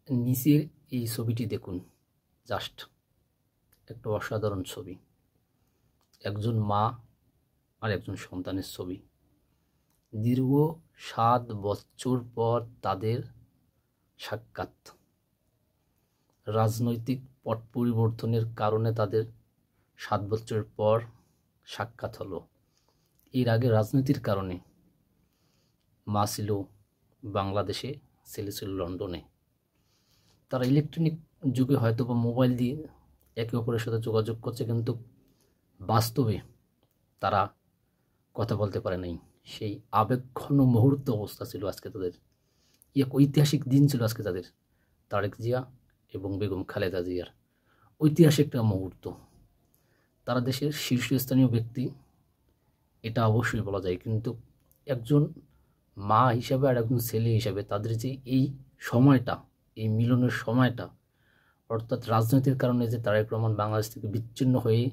নিচের এই ছবিটি দেখুন, জাস্ট একটা অসাধারণ ছবি। একজন মা আর একজন সন্তানের ছবি। দীর্ঘ 7 বছর পর তাদের সাক্ষাৎ। রাজনৈতিক পট পরিবর্তনের কারণে তাদের 7 বছর পর সাক্ষাৎ হলো। এর আগে রাজনীতির কারণে মা ছিল বাংলাদেশে, ছেলে ছিল লন্ডনে। তারা ইলেকট্রনিক যুগে হয়তো বা মোবাইল দিয়ে একে অপরের সাথে যোগাযোগ করছে, কিন্তু বাস্তবে তারা কথা বলতে পারে নাই। সেই আবেগঘন মুহূর্ত অবস্থা ছিল আজকে তাদের। এক ঐতিহাসিক দিন ছিল আজকে তাদের, তারেক জিয়া এবং বেগম খালেদা জিয়ার ঐতিহাসিক একটা মুহূর্ত। তারা দেশের শীর্ষস্থানীয় ব্যক্তি, এটা অবশ্যই বলা যায়, কিন্তু একজন মা হিসাবে আর একজন ছেলে হিসাবে তাদের যে এই সময়টা, এই মিলনের সময়টা, অর্থাৎ রাজনীতির কারণে যে তারেক রহমান বাংলাদেশ থেকে বিচ্ছিন্ন হয়ে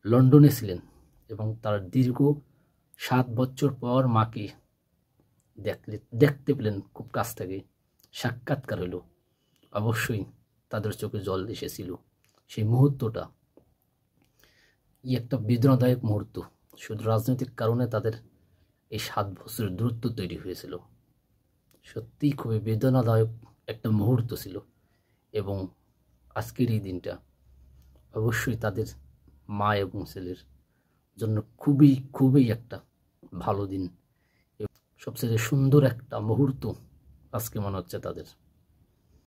লন্ডনে ছিলেন এবং তার দীর্ঘ 7 বছর পর মাকে দেখতে পেলেন খুব কাছ থেকে, সাক্ষাৎকার হইল, অবশ্যই তাদের চোখে জল এসেছিল। সেই মুহূর্তটা একটা বেদনাদায়ক মুহূর্ত। শুধু রাজনৈতিক কারণে তাদের এই 7 বছরের দূরত্ব তৈরি হয়েছিল। সত্যিই খুবই বেদনাদায়ক একটা মুহূর্ত ছিল। এবং আজকের এই দিনটা অবশ্যই তাদের মা এবং ছেলের জন্য খুবই খুবই একটা ভালো দিন, সবচেয়ে সুন্দর একটা মুহূর্ত আজকে মনে হচ্ছে তাদের।